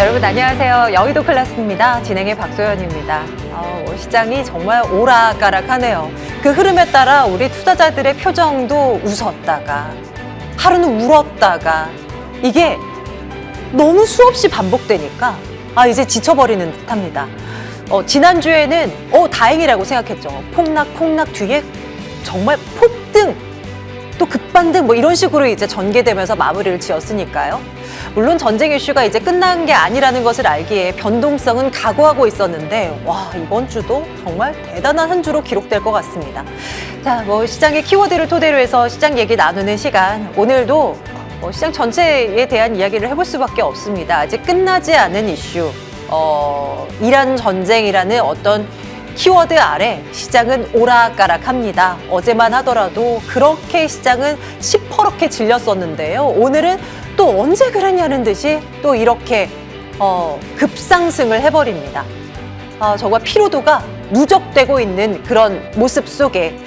여러분 안녕하세요. 여의도 클래스입니다. 진행의 박소연입니다. 시장이 정말 오락가락하네요. 그 흐름에 따라 우리 투자자들의 표정도 웃었다가 하루는 울었다가 이게 너무 수없이 반복되니까 이제 지쳐버리는 듯합니다. 지난주에는 다행이라고 생각했죠. 폭락 뒤에 정말 폭등 또 급반등 뭐 이런 식으로 이제 전개되면서 마무리를 지었으니까요. 물론 전쟁 이슈가 이제 끝난 게 아니라는 것을 알기에 변동성은 각오하고 있었는데 이번 주도 정말 대단한 한 주로 기록될 것 같습니다. 자, 시장의 키워드를 토대로 해서 시장 얘기 나누는 시간. 오늘도 시장 전체에 대한 이야기를 해볼 수밖에 없습니다. 아직 끝나지 않은 이슈. 이란 전쟁이라는 어떤 키워드 아래 시장은 오락가락합니다. 어제만 하더라도 그렇게 시장은 시퍼렇게 질렸었는데요. 오늘은 또 언제 그랬냐는 듯이 또 이렇게 급상승을 해버립니다. 정말 피로도가 누적되고 있는 그런 모습 속에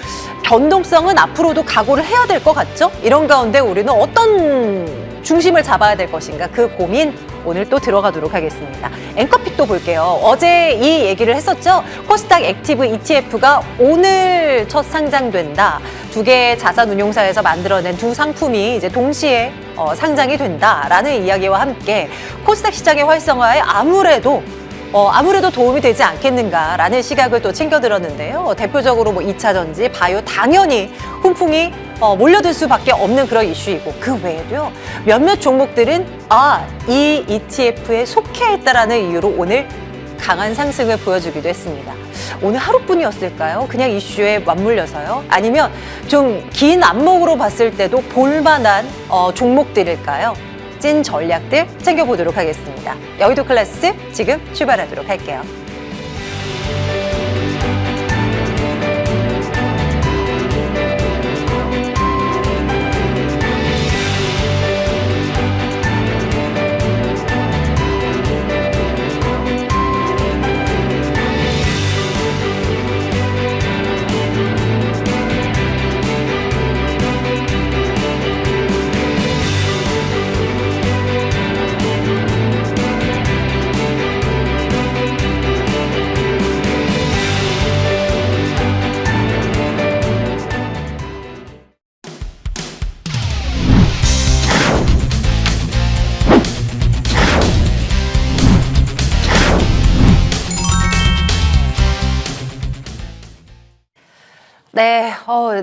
변동성은 앞으로도 각오를 해야 될 것 같죠? 이런 가운데 우리는 어떤 중심을 잡아야 될 것인가 그 고민 오늘 또 들어가도록 하겠습니다. 앵커픽도 볼게요. 어제 이 얘기를 했었죠. 코스닥 액티브 ETF가 오늘 첫 상장된다. 두 개의 자산운용사에서 만들어낸 두 상품이 이제 동시에 상장이 된다라는 이야기와 함께 코스닥 시장의 활성화에 아무래도 도움이 되지 않겠는가라는 시각을 또 챙겨들었는데요. 대표적으로 2차 전지, 바이오 당연히 훈풍이 몰려들 수밖에 없는 그런 이슈이고 그 외에도요. 몇몇 종목들은 이 ETF에 속해 있다라는 이유로 오늘 강한 상승을 보여주기도 했습니다. 오늘 하루뿐이었을까요? 그냥 이슈에 맞물려서요? 아니면 좀 긴 안목으로 봤을 때도 볼만한 종목들일까요? 찐 전략들 챙겨보도록 하겠습니다. 여의도 클래스 지금 출발하도록 할게요.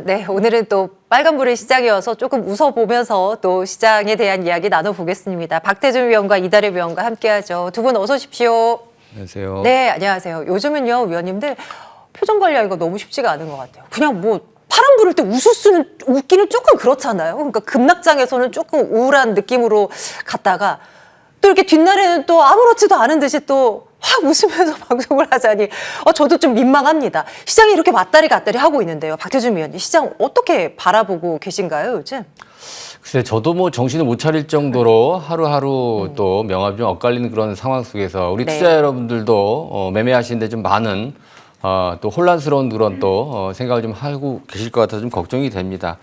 네, 오늘은 또 빨간불의 시장이어서 조금 웃어보면서 또 시장에 대한 이야기 나눠보겠습니다. 박태준 위원과 이다래 위원과 함께하죠. 두 분 어서 오십시오. 안녕하세요. 네, 안녕하세요. 요즘은요, 위원님들 표정 관리하기가 너무 쉽지가 않은 것 같아요. 그냥 파란 불을 때 웃기는 조금 그렇잖아요. 그러니까 급락장에서는 조금 우울한 느낌으로 갔다가 또 이렇게 뒷날에는 또 아무렇지도 않은 듯이 또 확 웃으면서 방송을 하자니 저도 좀 민망합니다. 시장이 이렇게 왔다리 갔다리 하고 있는데요. 박태준 위원님, 시장 어떻게 바라보고 계신가요, 요즘? 글쎄, 저도 정신을 못 차릴 정도로 하루하루 또 명암이 좀 엇갈리는 그런 상황 속에서 우리 투자 여러분들도 매매하시는데 좀 많은 또 혼란스러운 그런 또 생각을 좀 하고 계실 것 같아서 좀 걱정이 됩니다.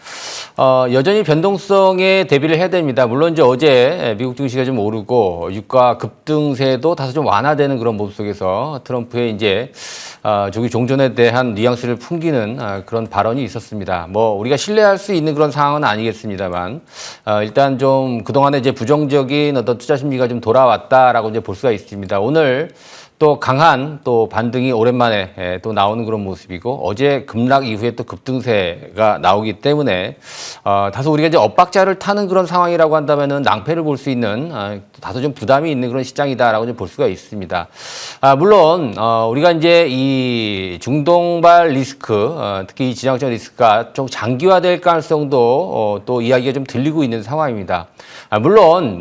여전히 변동성에 대비를 해야 됩니다. 물론 이제 어제 미국 증시가 좀 오르고 유가 급등세도 다소 좀 완화되는 그런 모습 속에서 트럼프의 이제 조기 종전에 대한 뉘앙스를 풍기는 그런 발언이 있었습니다. 우리가 신뢰할 수 있는 그런 상황은 아니겠습니다만 일단 좀 그동안에 이제 부정적인 어떤 투자 심리가 좀 돌아왔다라고 이제 볼 수가 있습니다. 오늘 또 강한 또 반등이 오랜만에 또 나오는 그런 모습이고 어제 급락 이후에 또 급등세가 나오기 때문에 다소 우리가 이제 엇박자를 타는 그런 상황이라고 한다면은 낭패를 볼 수 있는 다소 좀 부담이 있는 그런 시장이다라고 좀 볼 수가 있습니다. 물론 우리가 이제 이 중동발 리스크 특히 이 지정학적 리스크가 좀 장기화될 가능성도 또 이야기가 좀 들리고 있는 상황입니다. 물론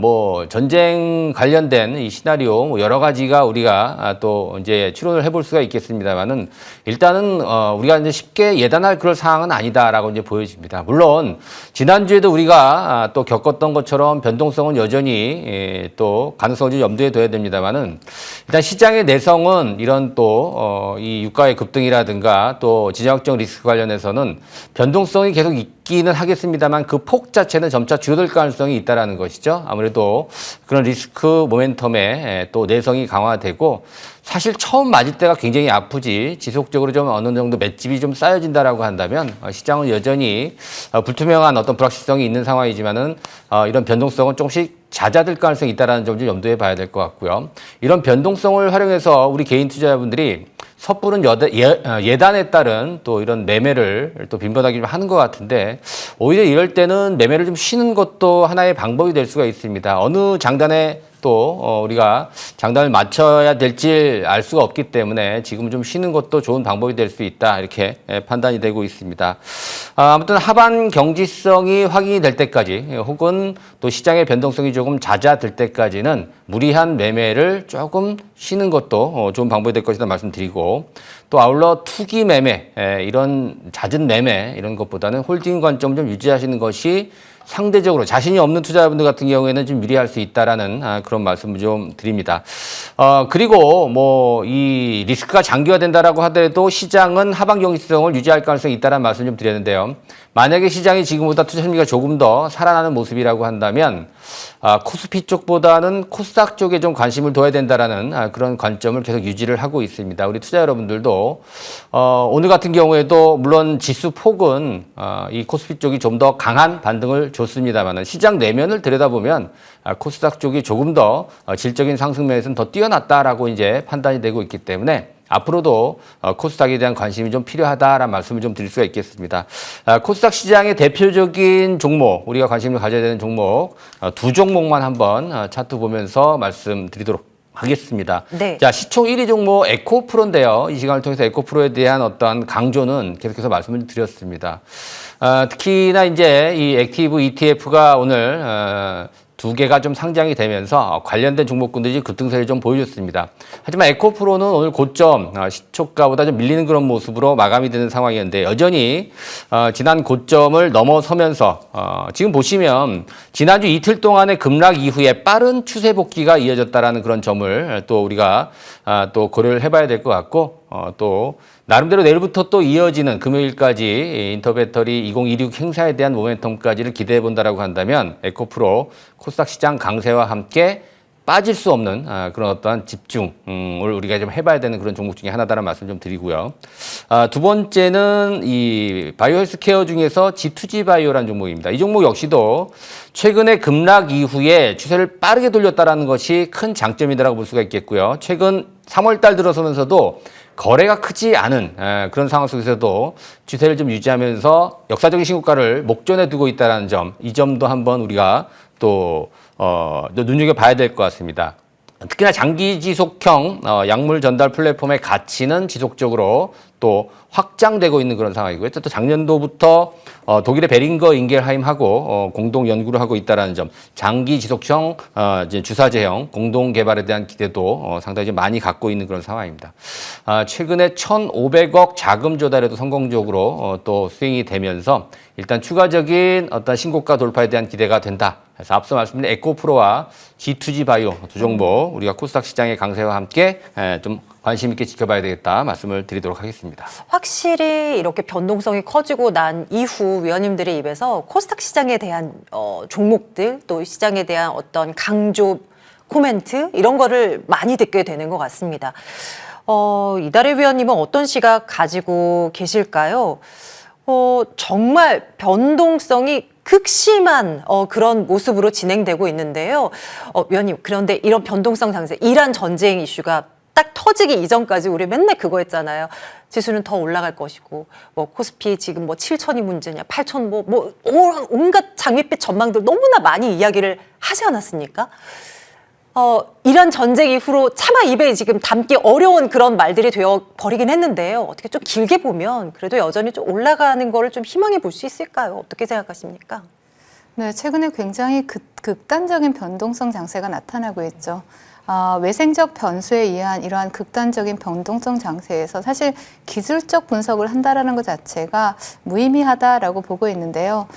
전쟁 관련된 이 시나리오 여러 가지가 우리가 또 이제 추론을 해볼 수가 있겠습니다만은 일단은 우리가 이제 쉽게 예단할 그럴 상황은 아니다라고 이제 보여집니다. 물론 지난주에도 우리가 또 겪었던 것처럼 변동성은 여전히 또 가능성을 좀 염두에 둬야 됩니다만은 일단 시장의 내성은 이런 또 이 유가의 급등이라든가 또 지정학적 리스크 관련해서는 변동성이 계속 있기는 하겠습니다만 그 폭 자체는 점차 줄어들 가능성이 있다라는 것이죠. 아무래도 그런 리스크 모멘텀에 또 내성이 강화되고 사실 처음 맞을 때가 굉장히 아프지 지속적으로 좀 어느 정도 맷집이 좀 쌓여진다라고 한다면 시장은 여전히 불투명한 어떤 불확실성이 있는 상황이지만은 이런 변동성은 조금씩 잦아들 가능성이 있다는 점 좀 염두에 봐야 될 것 같고요. 이런 변동성을 활용해서 우리 개인 투자자분들이 섣부른 예단에 따른 또 이런 매매를 또 빈번하게 좀 하는 것 같은데 오히려 이럴 때는 매매를 좀 쉬는 것도 하나의 방법이 될 수가 있습니다. 어느 장단에 또 우리가 장단을 맞춰야 될지 알 수가 없기 때문에 지금 좀 쉬는 것도 좋은 방법이 될 수 있다 이렇게 판단이 되고 있습니다. 아무튼 하반 경지성이 확인이 될 때까지 혹은 또 시장의 변동성이 조금 잦아들 때까지는 무리한 매매를 조금 쉬는 것도 좋은 방법이 될 것이다 말씀드리고 또 아울러 투기 매매 이런 잦은 매매 이런 것보다는 홀딩 관점 좀 유지하시는 것이 상대적으로 자신이 없는 투자자분들 같은 경우에는 좀 유리할 수 있다라는 그런 말씀을 좀 드립니다. 그리고 뭐 이 리스크가 장기화된다라고 하더라도 시장은 하반 경직성을 유지할 가능성이 있다라는 말씀 좀 드렸는데요. 만약에 시장이 지금보다 투자 심리가 조금 더 살아나는 모습이라고 한다면 코스피 쪽보다는 코스닥 쪽에 좀 관심을 둬야 된다라는 그런 관점을 계속 유지를 하고 있습니다. 우리 투자 여러분들도 오늘 같은 경우에도 물론 지수 폭은 이 코스피 쪽이 좀 더 강한 반등을 줬습니다만 시장 내면을 들여다보면 코스닥 쪽이 조금 더 질적인 상승 면에서는 더 뛰어났다라고 이제 판단이 되고 있기 때문에 앞으로도 코스닥에 대한 관심이 좀 필요하다라는 말씀을 좀 드릴 수가 있겠습니다. 코스닥 시장의 대표적인 종목, 우리가 관심을 가져야 되는 종목 두 종목만 한번 차트 보면서 말씀드리도록 하겠습니다. 네. 자, 시총 1위 종목 에코프로인데요. 이 시간을 통해서 에코프로에 대한 어떤 강조는 계속해서 말씀을 드렸습니다. 특히나 이제 이 액티브 ETF가 오늘 두 개가 좀 상장이 되면서 관련된 종목군들이 급등세를 좀 보여줬습니다. 하지만 에코프로는 오늘 고점 시초가보다 좀 밀리는 그런 모습으로 마감이 되는 상황이었는데 여전히 지난 고점을 넘어서면서 지금 보시면 지난주 이틀 동안의 급락 이후에 빠른 추세 복귀가 이어졌다라는 그런 점을 또 우리가 또 고려를 해봐야 될 것 같고 또 나름대로 내일부터 또 이어지는 금요일까지 인터배터리 2026 행사에 대한 모멘텀까지를 기대해 본다라고 한다면 에코프로 코스닥 시장 강세와 함께 빠질 수 없는 그런 어떠한 집중을 우리가 좀 해봐야 되는 그런 종목 중에 하나다라는 말씀 좀 드리고요. 두 번째는 이 바이오 헬스케어 중에서 G2G 바이오라는 종목입니다. 이 종목 역시도 최근에 급락 이후에 추세를 빠르게 돌렸다라는 것이 큰 장점이다라고 볼 수가 있겠고요. 최근 3월 달 들어서면서도 거래가 크지 않은 그런 상황 속에서도 추세를 좀 유지하면서 역사적인 신고가를 목전에 두고 있다는 점, 이 점도 한번 우리가 또 눈여겨봐야 될 것 같습니다. 특히나 장기 지속형 약물 전달 플랫폼의 가치는 지속적으로 또 확장되고 있는 그런 상황이고요. 또 작년도부터 독일의 베링거 인겔하임하고 공동 연구를 하고 있다는 점, 장기 지속형 이제 주사제형 공동 개발에 대한 기대도 상당히 좀 많이 갖고 있는 그런 상황입니다. 최근에 1,500억 자금 조달에도 성공적으로 또 수행이 되면서 일단 추가적인 어떤 신고가 돌파에 대한 기대가 된다. 그래서 앞서 말씀드린 에코프로와 G2G 바이오 두 종목 우리가 코스닥 시장의 강세와 함께 좀 관심 있게 지켜봐야 되겠다 말씀을 드리도록 하겠습니다. 확실히 이렇게 변동성이 커지고 난 이후 위원님들의 입에서 코스닥 시장에 대한 종목들 또 시장에 대한 어떤 강조 코멘트 이런 거를 많이 듣게 되는 것 같습니다. 이달의 위원님은 어떤 시각 가지고 계실까요? 정말 변동성이 극심한 그런 모습으로 진행되고 있는데요. 위원님, 그런데 이런 변동성 장세, 이란 전쟁 이슈가 딱 터지기 이전까지 우리 맨날 그거 했잖아요. 지수는 더 올라갈 것이고, 뭐 코스피 지금 뭐 7천이 문제냐, 8천 뭐 온갖 장밋빛 전망들 너무나 많이 이야기를 하지 않았습니까? 이란 전쟁 이후로 차마 입에 지금 담기 어려운 그런 말들이 되어 버리긴 했는데요. 어떻게 좀 길게 보면 그래도 여전히 좀 올라가는 거를 좀 희망해 볼 수 있을까요? 어떻게 생각하십니까? 네, 최근에 굉장히 극단적인 변동성 장세가 나타나고 있죠. 외생적 변수에 의한 이러한 극단적인 변동성 장세에서 사실 기술적 분석을 한다라는 것 자체가 무의미하다라고 보고 있는데요.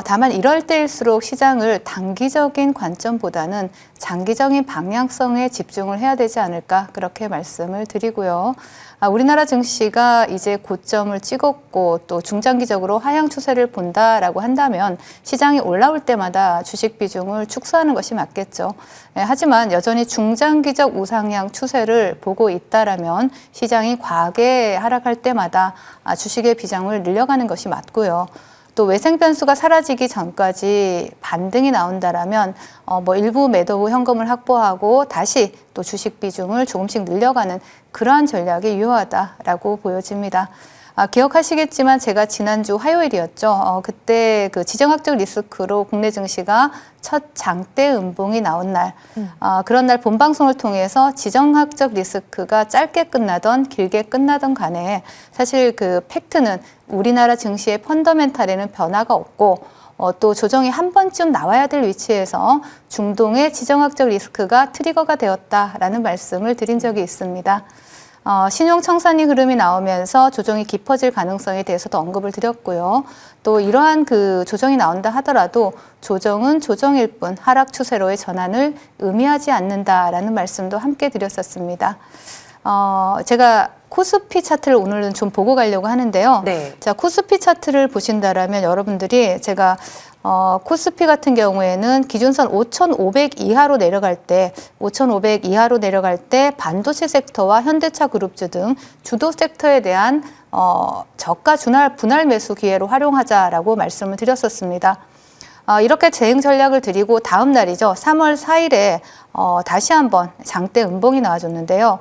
다만 이럴 때일수록 시장을 단기적인 관점보다는 장기적인 방향성에 집중을 해야 되지 않을까 그렇게 말씀을 드리고요. 우리나라 증시가 이제 고점을 찍었고 또 중장기적으로 하향 추세를 본다라고 한다면 시장이 올라올 때마다 주식 비중을 축소하는 것이 맞겠죠. 하지만 여전히 중장기적 우상향 추세를 보고 있다라면 시장이 과하게 하락할 때마다 주식의 비중을 늘려가는 것이 맞고요. 또 외생 변수가 사라지기 전까지 반등이 나온다라면 일부 매도 현금을 확보하고 다시 또 주식 비중을 조금씩 늘려가는 그러한 전략이 유효하다라고 보여집니다. 기억하시겠지만 제가 지난주 화요일이었죠. 그때 그 지정학적 리스크로 국내 증시가 첫 장대 음봉이 나온 날, 그런 날 본방송을 통해서 지정학적 리스크가 짧게 끝나던 길게 끝나던 간에 사실 그 팩트는 우리나라 증시의 펀더멘탈에는 변화가 없고 또 조정이 한 번쯤 나와야 될 위치에서 중동의 지정학적 리스크가 트리거가 되었다라는 말씀을 드린 적이 있습니다. 신용 청산이 흐름이 나오면서 조정이 깊어질 가능성에 대해서도 언급을 드렸고요. 또 이러한 그 조정이 나온다 하더라도 조정은 조정일 뿐 하락 추세로의 전환을 의미하지 않는다라는 말씀도 함께 드렸었습니다. 제가 코스피 차트를 오늘은 좀 보고 가려고 하는데요. 네. 자, 코스피 차트를 보신다라면 여러분들이 제가 코스피 같은 경우에는 기준선 5,500 이하로 내려갈 때, 5,500 이하로 내려갈 때 반도체 섹터와 현대차 그룹주 등 주도 섹터에 대한 저가 분할 매수 기회로 활용하자라고 말씀을 드렸었습니다. 이렇게 대응 전략을 드리고 다음 날이죠. 3월 4일에 다시 한번 장대 음봉이 나와줬는데요.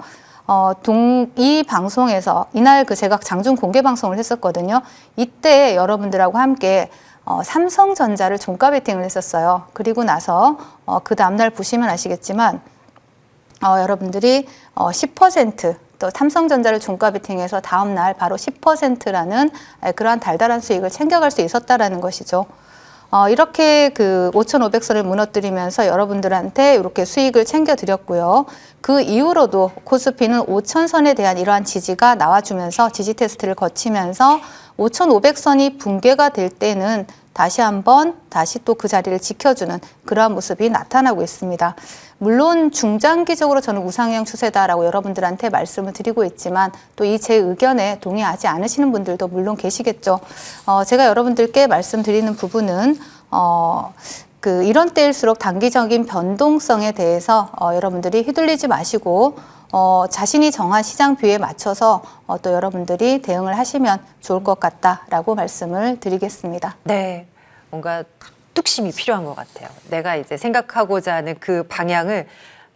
이 방송에서 이날 제가 장중 공개 방송을 했었거든요. 이때 여러분들하고 함께 삼성전자를 종가 베팅을 했었어요. 그리고 나서 그 다음날 보시면 아시겠지만 여러분들이 10% 또 삼성전자를 종가 베팅해서 다음날 바로 10%라는 그러한 달달한 수익을 챙겨갈 수 있었다라는 것이죠. 이렇게 그 5,500선을 무너뜨리면서 여러분들한테 이렇게 수익을 챙겨드렸고요. 그 이후로도 코스피는 5,000선에 대한 이러한 지지가 나와주면서 지지 테스트를 거치면서 5,500선이 붕괴가 될 때는 다시 또 그 자리를 지켜주는 그러한 모습이 나타나고 있습니다. 물론 중장기적으로 저는 우상향 추세다라고 여러분들한테 말씀을 드리고 있지만 또 이 제 의견에 동의하지 않으시는 분들도 물론 계시겠죠. 제가 여러분들께 말씀드리는 부분은 이런 때일수록 단기적인 변동성에 대해서 여러분들이 휘둘리지 마시고 자신이 정한 시장 뷰에 맞춰서 또 여러분들이 대응을 하시면 좋을 것 같다라고 말씀을 드리겠습니다. 네, 뭔가 뚝심이 필요한 것 같아요. 내가 이제 생각하고자 하는 그 방향을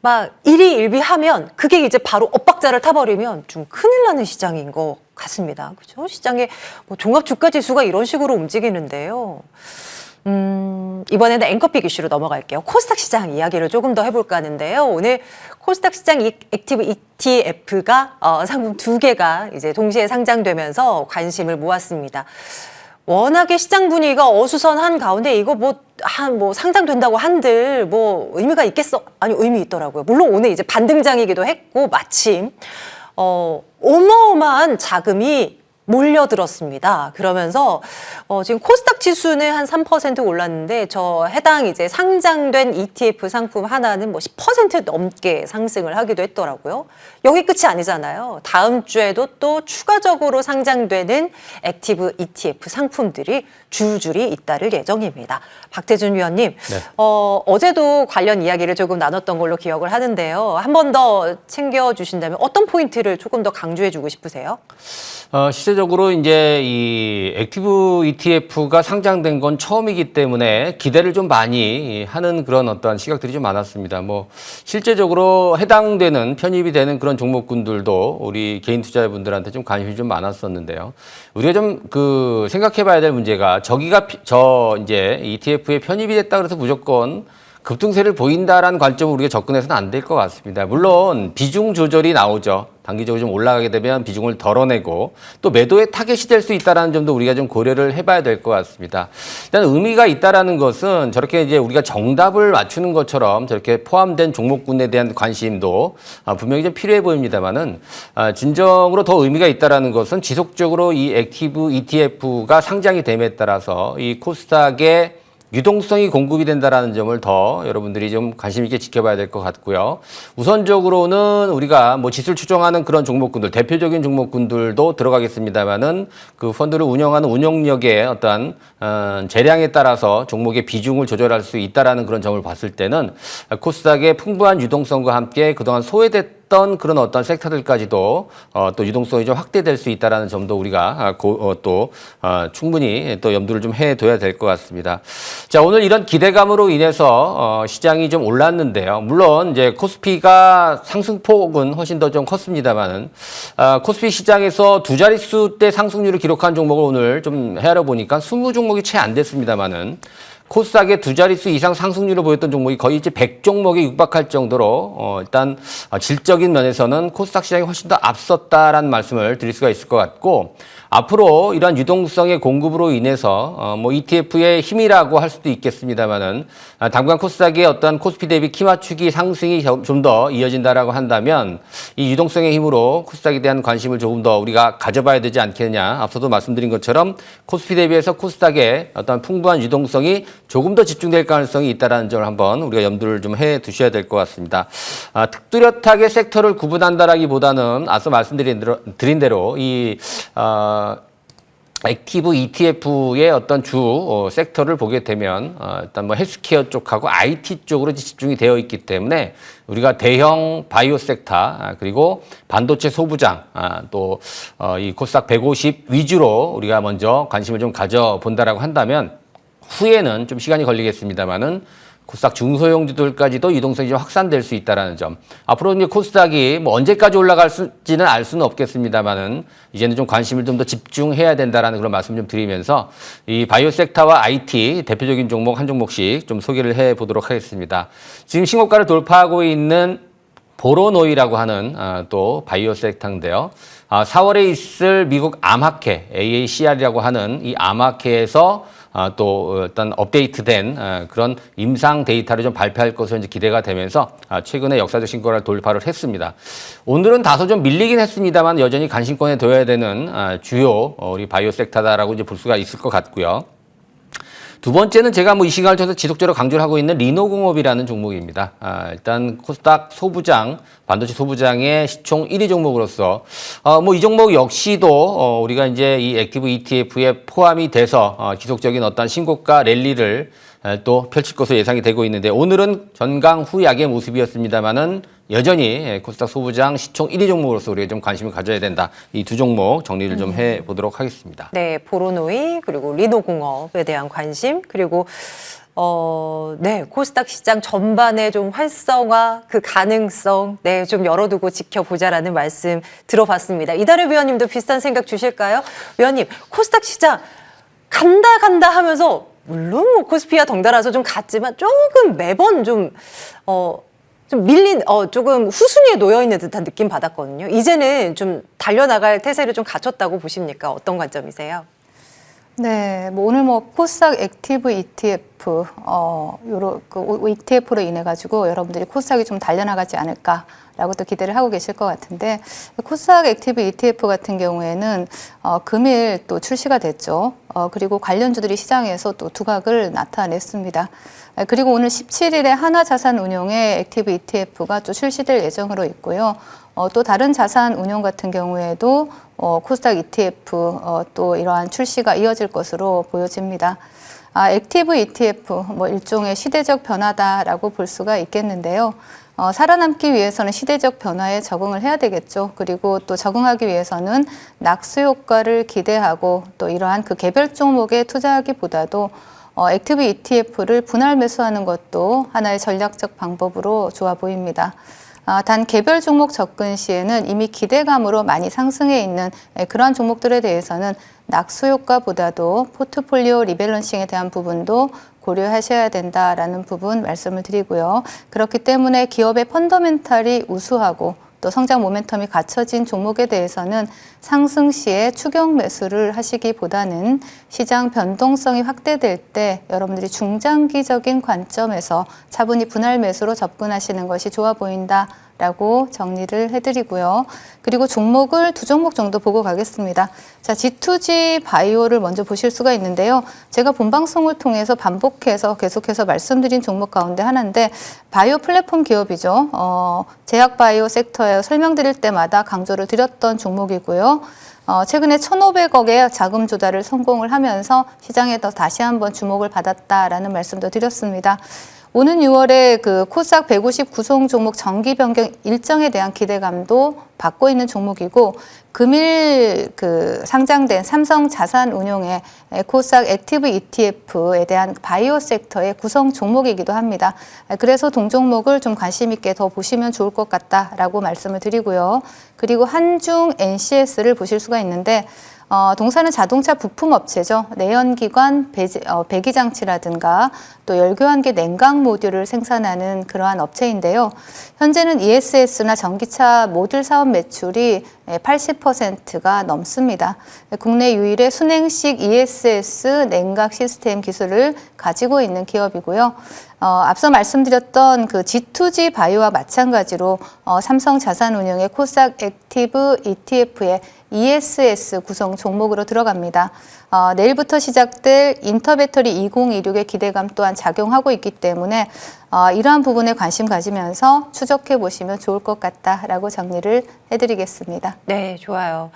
막 일희일비하면 그게 이제 바로 엇박자를 타버리면 좀 큰일 나는 시장인 것 같습니다. 그죠? 시장의 종합 주가 지수가 이런 식으로 움직이는데요. 이번에는 앵커픽 이슈로 넘어갈게요. 코스닥 시장 이야기를 조금 더 해볼까 하는데요. 오늘 코스닥 시장 액티브 ETF가 상품 2개가 이제 동시에 상장되면서 관심을 모았습니다. 워낙에 시장 분위기가 어수선한 가운데 이거 상장된다고 한들 의미가 있겠어? 아니, 의미 있더라고요. 물론 오늘 이제 반등장이기도 했고 마침 어마어마한 자금이 몰려들었습니다. 그러면서 지금 코스닥 지수는 한 3% 올랐는데 해당 이제 상장된 ETF 상품 하나는 10% 넘게 상승을 하기도 했더라고요. 여기 끝이 아니잖아요. 다음 주에도 또 추가적으로 상장되는 액티브 ETF 상품들이 줄줄이 잇따를 예정입니다. 박태준 위원님, 네. 어제도 관련 이야기를 조금 나눴던 걸로 기억을 하는데요. 한 번 더 챙겨주신다면 어떤 포인트를 조금 더 강조해주고 싶으세요? 실제적으로 이제 이 액티브 ETF가 상장된 건 처음이기 때문에 기대를 좀 많이 하는 그런 어떤 시각들이 좀 많았습니다. 실제적으로 해당되는 편입이 되는 그런 종목군들도 우리 개인 투자자분들한테 좀 관심이 좀 많았었는데요. 우리가 좀 생각해 봐야 될 문제가 이제 ETF에 편입이 됐다 그래서 무조건 급등세를 보인다라는 관점으로 우리가 접근해서는 안 될 것 같습니다. 물론 비중 조절이 나오죠. 단기적으로 좀 올라가게 되면 비중을 덜어내고 또 매도의 타겟이 될 수 있다는 점도 우리가 좀 고려를 해봐야 될 것 같습니다. 일단 의미가 있다라는 것은 저렇게 이제 우리가 정답을 맞추는 것처럼 저렇게 포함된 종목군에 대한 관심도 분명히 좀 필요해 보입니다만은 진정으로 더 의미가 있다라는 것은 지속적으로 이 액티브 ETF가 상장이 됨에 따라서 이 코스닥의 유동성이 공급이 된다는 점을 더 여러분들이 좀 관심 있게 지켜봐야 될 것 같고요. 우선적으로는 우리가 뭐 지수를 추종하는 그런 종목군들, 대표적인 종목군들도 들어가겠습니다만은 그 펀드를 운영하는 운영력의 어떤 재량에 따라서 종목의 비중을 조절할 수 있다라는 그런 점을 봤을 때는 코스닥의 풍부한 유동성과 함께 그동안 소외됐던 그런 어떤 섹터들까지도 또 유동성이 좀 확대될 수 있다라는 점도 우리가 충분히 또 염두를 좀 해둬야 될 것 같습니다. 자, 오늘 이런 기대감으로 인해서 시장이 좀 올랐는데요. 물론 이제 코스피가 상승폭은 훨씬 더 좀 컸습니다만은 코스피 시장에서 두 자릿수 대 상승률을 기록한 종목을 오늘 좀 헤아려 보니까 20종목이 채 안 됐습니다만은 코스닥의 두 자릿수 이상 상승률을 보였던 종목이 거의 이제 100종목에 육박할 정도로 일단 질적인 면에서는 코스닥 시장이 훨씬 더 앞섰다라는 말씀을 드릴 수가 있을 것 같고 앞으로 이러한 유동성의 공급으로 인해서 뭐 ETF의 힘이라고 할 수도 있겠습니다만은 당분간 코스닥의 어떤 코스피 대비 키 맞추기 상승이 좀 더 이어진다라고 한다면 이 유동성의 힘으로 코스닥에 대한 관심을 조금 더 우리가 가져봐야 되지 않겠냐. 앞서도 말씀드린 것처럼 코스피 대비해서 코스닥의 어떤 풍부한 유동성이 조금 더 집중될 가능성이 있다는 점을 한번 우리가 염두를 좀 해 두셔야 될 것 같습니다. 특뚜렷하게 섹터를 구분한다라기보다는 앞서 말씀드린 대로 이 액티브 ETF의 어떤 주 섹터를 보게 되면 일단 뭐 헬스케어 쪽하고 IT 쪽으로 집중이 되어 있기 때문에 우리가 대형 바이오 섹터 그리고 반도체 소부장 또 이 코스닥 150 위주로 우리가 먼저 관심을 좀 가져본다라고 한다면 후에는 좀 시간이 걸리겠습니다만은 코스닥 중소형주들까지도 유동성이 좀 확산될 수 있다는 점. 앞으로 이제 코스닥이 뭐 언제까지 올라갈지는 알 수는 없겠습니다만은 이제는 좀 관심을 좀 더 집중해야 된다라는 그런 말씀 좀 드리면서 이 바이오 섹터와 IT 대표적인 종목 한 종목씩 좀 소개를 해 보도록 하겠습니다. 지금 신고가를 돌파하고 있는 보로노이라고 하는 또 바이오 섹터인데요. 4월에 있을 미국 암학회 AACR이라고 하는 이 암학회에서 또 일단 업데이트된 그런 임상 데이터를 좀 발표할 것으로 이제 기대가 되면서 최근에 역사적 신고가를 돌파를 했습니다. 오늘은 다소 좀 밀리긴 했습니다만 여전히 관심권에 둬야 되는 주요 우리 바이오 섹터다라고 이제 볼 수가 있을 것 같고요. 두 번째는 제가 뭐 이 시간을 통해서 지속적으로 강조를 하고 있는 리노공업이라는 종목입니다. 일단 코스닥 소부장, 반도체 소부장의 시총 1위 종목으로서 뭐 이 종목 역시도 우리가 이제 이 액티브 ETF에 포함이 돼서 지속적인 어떤 신고가 랠리를 또 펼칠 것으로 예상이 되고 있는데 오늘은 전강 후약의 모습이었습니다만은 여전히 코스닥 소부장 시총 1위 종목으로서 우리가 좀 관심을 가져야 된다. 이 두 종목 정리를 좀 해보도록 하겠습니다. 네, 보로노이 그리고 리노공업에 대한 관심 그리고 네, 코스닥 시장 전반의 좀 활성화, 그 가능성, 네, 좀 열어두고 지켜보자라는 말씀 들어봤습니다. 이다래 위원님도 비슷한 생각 주실까요? 위원님, 코스닥 시장 간다 하면서 물론 뭐 코스피와 덩달아서 좀 갔지만 조금 매번 좀 밀린, 조금 후순위에 놓여있는 듯한 느낌 받았거든요. 이제는 좀 달려나갈 태세를 좀 갖췄다고 보십니까? 어떤 관점이세요? 네, 뭐 오늘 뭐 코스닥 액티브 ETF, ETF로 인해 가지고 여러분들이 코스닥이 좀 달려나가지 않을까라고 또 기대를 하고 계실 것 같은데 코스닥 액티브 ETF 같은 경우에는 금일 또 출시가 됐죠. 그리고 관련주들이 시장에서 또 두각을 나타냈습니다. 그리고 오늘 17일에 하나자산운용의 액티브 ETF가 또 출시될 예정으로 있고요. 또 다른 자산 운용 같은 경우에도 코스닥 ETF 또 이러한 출시가 이어질 것으로 보여집니다. 액티브 ETF 뭐 일종의 시대적 변화다라고 볼 수가 있겠는데요. 살아남기 위해서는 시대적 변화에 적응을 해야 되겠죠. 그리고 또 적응하기 위해서는 낙수 효과를 기대하고 또 이러한 그 개별 종목에 투자하기보다도 액티브 ETF를 분할 매수하는 것도 하나의 전략적 방법으로 좋아 보입니다. 단 개별 종목 접근 시에는 이미 기대감으로 많이 상승해 있는 그러한 종목들에 대해서는 낙수 효과보다도 포트폴리오 리밸런싱에 대한 부분도 고려하셔야 된다라는 부분 말씀을 드리고요. 그렇기 때문에 기업의 펀더멘탈이 우수하고 또 성장 모멘텀이 갖춰진 종목에 대해서는 상승 시에 추격 매수를 하시기보다는 시장 변동성이 확대될 때 여러분들이 중장기적인 관점에서 차분히 분할 매수로 접근하시는 것이 좋아 보인다라고 정리를 해드리고요. 그리고 종목을 두 종목 정도 보고 가겠습니다. 자, G2G 바이오를 먼저 보실 수가 있는데요. 제가 본방송을 통해서 반복해서 계속해서 말씀드린 종목 가운데 하나인데 바이오 플랫폼 기업이죠. 제약 바이오 섹터에 설명드릴 때마다 강조를 드렸던 종목이고요. 최근에 1,500억의 자금 조달을 성공을 하면서 시장에서 다시 한번 주목을 받았다라는 말씀도 드렸습니다. 오는 6월에 그 코스닥 159송 종목 정기 변경 일정에 대한 기대감도 받고 있는 종목이고 금일 그 상장된 삼성 자산운용의 코스닥 액티브 ETF에 대한 바이오 섹터의 구성 종목이기도 합니다. 그래서 동종목을 좀 관심 있게 더 보시면 좋을 것 같다라고 말씀을 드리고요. 그리고 한중 NCS를 보실 수가 있는데 동사는 자동차 부품 업체죠. 내연기관 배기장치라든가 또 열교환기 냉각 모듈을 생산하는 그러한 업체인데요. 현재는 ESS나 전기차 모듈 사업 매출이 80%가 넘습니다. 국내 유일의 순행식 ESS 냉각 시스템 기술을 가지고 있는 기업이고요. 앞서 말씀드렸던 그 G2G 바이오와 마찬가지로 삼성 자산운용의 코스닥 액티브 ETF의 ESS 구성 종목으로 들어갑니다. 내일부터 시작될 인터배터리 2026의 기대감 또한 작용하고 있기 때문에 이러한 부분에 관심 가지면서 추적해 보시면 좋을 것 같다라고 정리를 해드리겠습니다. 네, 좋아요.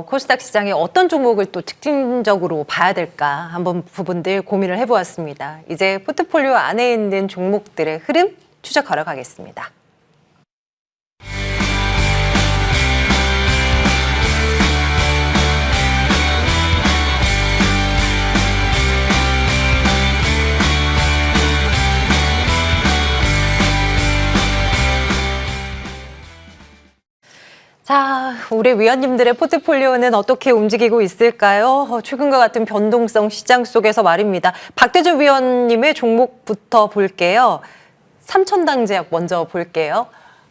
코스닥 시장에 어떤 종목을 또 특징적으로 봐야 될까 한번 부분들 고민을 해보았습니다. 이제 포트폴리오 안에 있는 종목들의 흐름 추적하러 가겠습니다. 자, 우리 위원님들의 포트폴리오는 어떻게 움직이고 있을까요? 최근과 같은 변동성 시장 속에서 말입니다. 박대주 위원님의 종목부터 볼게요. 삼천당제약 먼저 볼게요.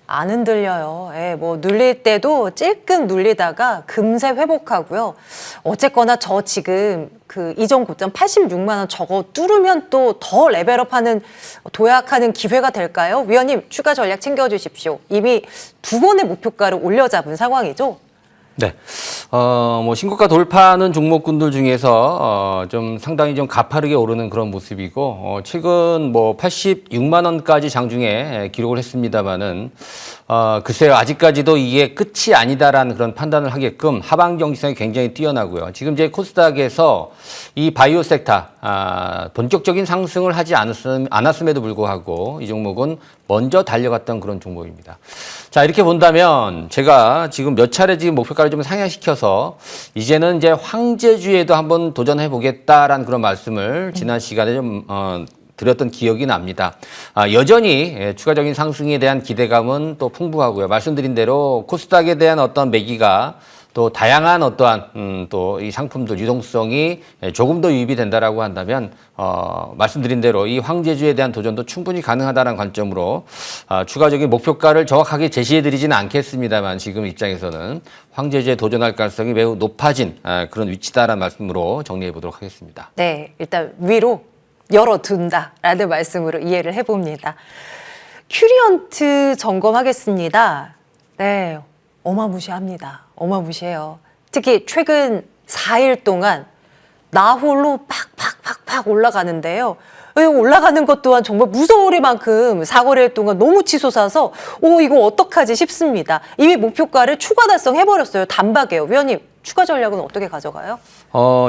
안 흔들려요. 예, 뭐 눌릴 때도 찔끔 눌리다가 금세 회복하고요. 어쨌거나 저 지금 그 이전 고점 86만 원 저거 뚫으면 또 더 레벨업하는 도약하는 기회가 될까요? 위원님 추가 전략 챙겨주십시오. 이미 두 번의 목표가를 올려잡은 상황이죠. 네. 뭐 신고가 돌파하는 종목군들 중에서 좀 상당히 좀 가파르게 오르는 그런 모습이고 최근 뭐 86만 원까지 장중에 기록을 했습니다만은 글쎄요, 아직까지도 이게 끝이 아니다라는 그런 판단을 하게끔 하방 경직성이 굉장히 뛰어나고요. 지금 이제 코스닥에서 이 바이오 섹터 본격적인 상승을 하지 않았음에도 불구하고 이 종목은 먼저 달려갔던 그런 종목입니다. 자, 이렇게 본다면 제가 지금 몇 차례 지금 목표가를 좀 상향시켜서 이제는 이제 황제주에도 한번 도전해 보겠다라는 그런 말씀을 지난 시간에 좀 드렸던 기억이 납니다. 여전히 추가적인 상승에 대한 기대감은 또 풍부하고요. 말씀드린 대로 코스닥에 대한 어떤 매기가 또 다양한 어떠한 또 이 상품들 유동성이 조금 더 유입이 된다라고 한다면 말씀드린 대로 이 황제주에 대한 도전도 충분히 가능하다는 관점으로 추가적인 목표가를 정확하게 제시해드리지는 않겠습니다만 지금 입장에서는 황제주에 도전할 가능성이 매우 높아진 그런 위치다라는 말씀으로 정리해 보도록 하겠습니다. 네, 일단 위로 열어둔다라는 말씀으로 이해를 해봅니다. 큐리언트 점검하겠습니다. 네, 어마무시합니다. 어마무시해요. 특히 최근 4일 동안 나홀로 팍팍팍팍 올라가는데요. 올라가는 것 또한 정말 무서우리만큼 사거리일 동안 너무 치솟아서 이거 어떡하지 싶습니다. 이미 목표가를 추가 달성해버렸어요. 단박에요. 위원님, 추가 전략은 어떻게 가져가요?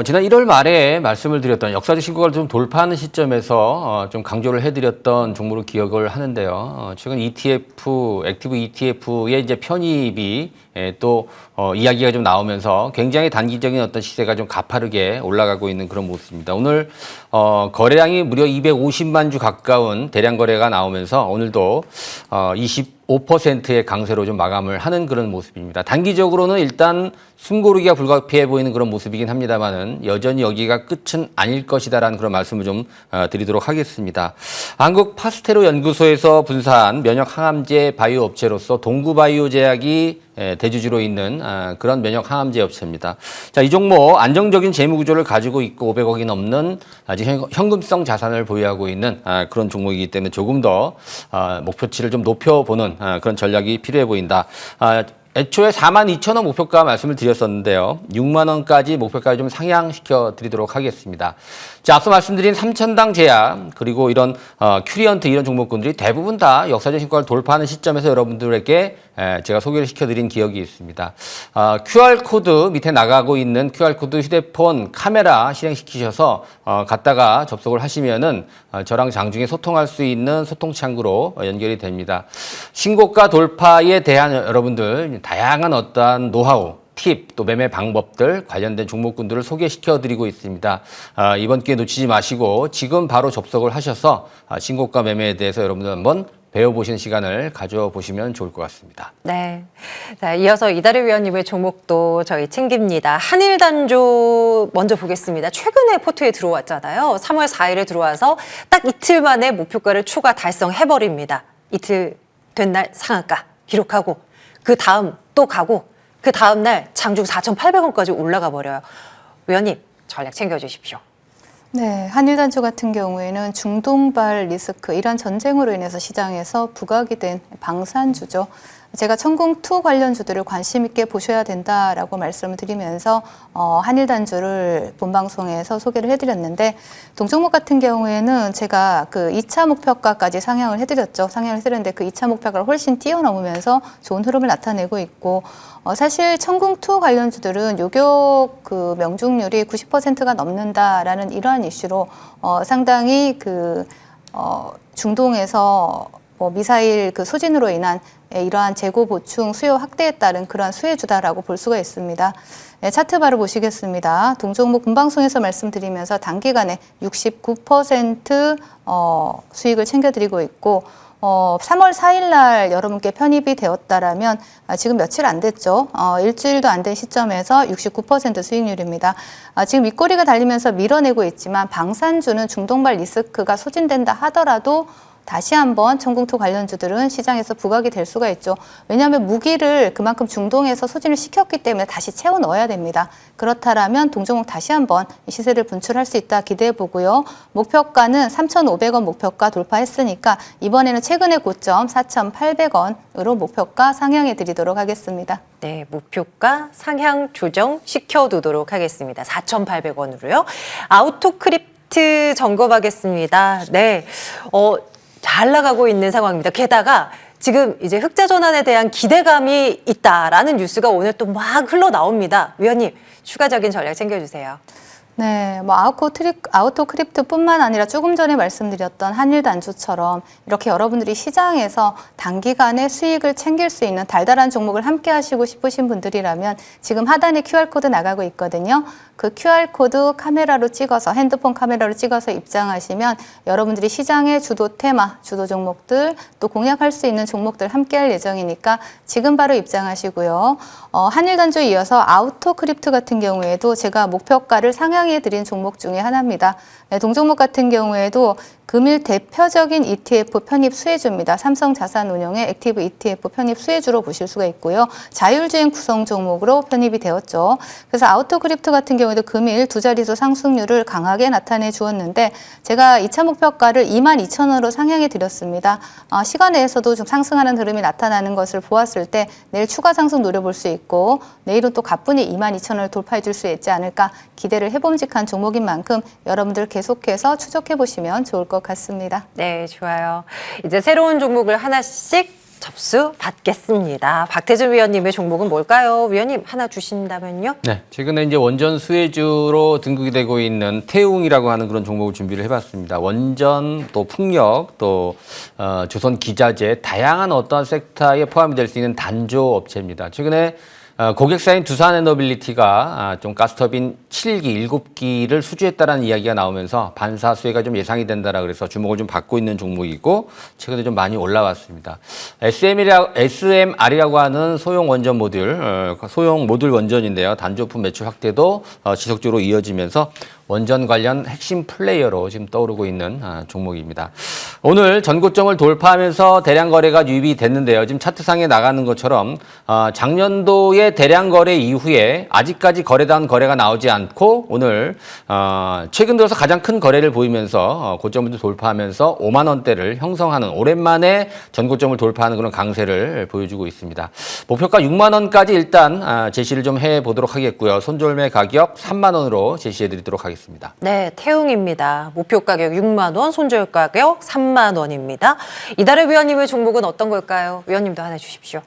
지난 1월 말에 말씀을 드렸던 역사적 신고가를 좀 돌파하는 시점에서 좀 강조를 해드렸던 종목으로 기억을 하는데요. 최근 ETF, 액티브 ETF의 이제 편입이 또 이야기가 좀 나오면서 굉장히 단기적인 어떤 시세가 좀 가파르게 올라가고 있는 그런 모습입니다. 오늘 거래량이 무려 250만 주 가까운 대량 거래가 나오면서 오늘도 25%의 강세로 좀 마감을 하는 그런 모습입니다. 단기적으로는 일단 숨고르기가 불가피해 보이는 그런 모습이긴 합니다만은 여전히 여기가 끝은 아닐 것이다라는 그런 말씀을 좀 드리도록 하겠습니다. 한국 파스테로 연구소에서 분사한 면역 항암제 바이오 업체로서 동구바이오제약이 대주주로 있는 그런 면역 항암제 업체입니다. 자, 이 종목 안정적인 재무 구조를 가지고 있고 500억이 넘는 아직 현금성 자산을 보유하고 있는 그런 종목이기 때문에 조금 더 목표치를 좀 높여보는 그런 전략이 필요해 보인다. 애초에 42,000원 목표가 말씀을 드렸었는데요. 6만 원까지 목표가를 좀 상향시켜 드리도록 하겠습니다. 자, 앞서 말씀드린 삼천당 제약 그리고 이런 큐리언트 이런 종목군들이 대부분 다 역사적 신고가를 돌파하는 시점에서 여러분들에게 제가 소개를 시켜드린 기억이 있습니다. QR코드 밑에 나가고 있는 QR코드 휴대폰 카메라 실행시키셔서 갖다가 접속을 하시면은 저랑 장중에 소통할 수 있는 소통 창구로 연결이 됩니다. 신고가 돌파에 대한 여러분들 다양한 어떠한 노하우, 팁, 또 매매 방법들 관련된 종목군들을 소개시켜드리고 있습니다. 이번 기회 놓치지 마시고 지금 바로 접속을 하셔서 신고가 매매에 대해서 여러분들 한번 배워보시는 시간을 가져보시면 좋을 것 같습니다. 네. 자, 이어서 이다리 위원님의 종목도 저희 챙깁니다. 한일단조 먼저 보겠습니다. 최근에 포트에 들어왔잖아요. 3월 4일에 들어와서 딱 이틀 만에 목표가를 추가 달성해버립니다. 이틀 된 날 상한가 기록하고 그 다음 또 가고 그 다음 날 장중 4,800원까지 올라가 버려요. 위원님 전략 챙겨주십시오. 네, 한일단조 같은 경우에는 중동발 리스크, 이란 전쟁으로 인해서 시장에서 부각이 된 방산주죠. 제가 천궁2 관련주들을 관심 있게 보셔야 된다라고 말씀을 드리면서 한일단조를 본방송에서 소개를 해드렸는데 동종목 같은 경우에는 제가 그 2차 목표가까지 상향을 해드렸죠. 상향을 해드렸는데 그 2차 목표가를 훨씬 뛰어넘으면서 좋은 흐름을 나타내고 있고 사실 천궁2 관련주들은 요격 그 명중률이 90%가 넘는다라는 이러한 이슈로 상당히 그 중동에서 미사일 그 소진으로 인한 이러한 재고 보충 수요 확대에 따른 그러한 수혜주다라고 볼 수가 있습니다. 차트 바로 보시겠습니다. 동종목 본방송에서 말씀드리면서 단기간에 69% 수익을 챙겨드리고 있고 3월 4일 날 여러분께 편입이 되었다라면 지금 며칠 안 됐죠. 일주일도 안 된 시점에서 69% 수익률입니다. 지금 윗꼬리가 달리면서 밀어내고 있지만 방산주는 중동발 리스크가 소진된다 하더라도 다시 한번 천궁2 관련주들은 시장에서 부각이 될 수가 있죠. 왜냐하면 무기를 그만큼 중동에서 소진을 시켰기 때문에 다시 채워 넣어야 됩니다. 그렇다면 동종목 다시 한번 시세를 분출할 수 있다 기대해 보고요. 목표가는 3,500원 목표가 돌파했으니까 이번에는 최근의 고점 4,800원으로 목표가 상향해 드리도록 하겠습니다. 네, 목표가 상향 조정 시켜두도록 하겠습니다. 4,800원으로요. 아우토크립트 점검하겠습니다. 네, 잘 나가고 있는 상황입니다. 게다가 지금 이제 흑자 전환에 대한 기대감이 있다라는 뉴스가 오늘 또 막 흘러나옵니다. 위원님, 추가적인 전략 챙겨주세요. 네, 아우토크립트뿐만 아니라 조금 전에 말씀드렸던 한일단조처럼 이렇게 여러분들이 시장에서 단기간에 수익을 챙길 수 있는 달달한 종목을 함께 하시고 싶으신 분들이라면 지금 하단에 QR코드 나가고 있거든요. 그 QR코드 카메라로 찍어서 핸드폰 카메라로 찍어서 입장하시면 여러분들이 시장의 주도 테마, 주도 종목들 또 공략할 수 있는 종목들 함께 할 예정이니까 지금 바로 입장하시고요. 한일단조에 이어서 아우토크립트 같은 경우에도 제가 목표가를 상향해 드린 종목 중에 하나입니다. 네, 동종목 같은 경우에도 금일 대표적인 ETF 편입 수혜주입니다. 삼성자산운용의 액티브 ETF 편입 수혜주로 보실 수가 있고요. 자율주행 구성 종목으로 편입이 되었죠. 그래서 아우토크립트 같은 경우에도 금일 두 자릿수 상승률을 강하게 나타내 주었는데 제가 2차 목표가를 22,000원으로 상향해 드렸습니다. 시간 내에서도 좀 상승하는 흐름이 나타나는 것을 보았을 때 내일 추가 상승 노려볼 수 있고 내일은 또 가뿐히 22,000원을 돌파해 줄 수 있지 않을까 기대를 해봄직한 종목인 만큼 여러분들 계속해서 추적해 보시면 좋을 것 같습니다. 네, 좋아요. 이제 새로운 종목을 하나씩 접수 받겠습니다. 박태준 위원님의 종목은 뭘까요? 위원님 하나 주신다면요? 네, 최근에 이제 원전 수혜주로 등극이 되고 있는 태웅이라고 하는 그런 종목을 준비를 해봤습니다. 원전, 또 풍력, 또 조선 기자재, 다양한 어떤 섹터에 포함이 될 수 있는 단조 업체입니다. 최근에 고객사인 두산에너빌리티가 좀 가스터빈 7기, 7기를 수주했다라는 이야기가 나오면서 반사 수혜가 좀 예상이 된다라 그래서 주목을 좀 받고 있는 종목이고 최근에 좀 많이 올라왔습니다. SMR이라고 하는 소형 원전 모듈, 소형 모듈 원전인데요. 단조품 매출 확대도 지속적으로 이어지면서 원전 관련 핵심 플레이어로 지금 떠오르고 있는 종목입니다. 오늘 전고점을 돌파하면서 대량 거래가 유입이 됐는데요. 지금 차트상에 나가는 것처럼 작년도의 대량 거래 이후에 아직까지 거래단 거래가 나오지 않고 오늘 최근 들어서 가장 큰 거래를 보이면서 고점을 돌파하면서 5만 원대를 형성하는 오랜만에 전고점을 돌파하는 그런 강세를 보여주고 있습니다. 목표가 6만 원까지 일단 제시를 좀 해보도록 하겠고요. 손절매 가격 3만 원으로 제시해드리도록 하겠습니다. 네, 태웅입니다. 목표 가격 6만 원, 손절 가격 3만 원입니다. 이달의 위원님의 종목은 어떤 걸까요? 위원님도 하나 주십시오.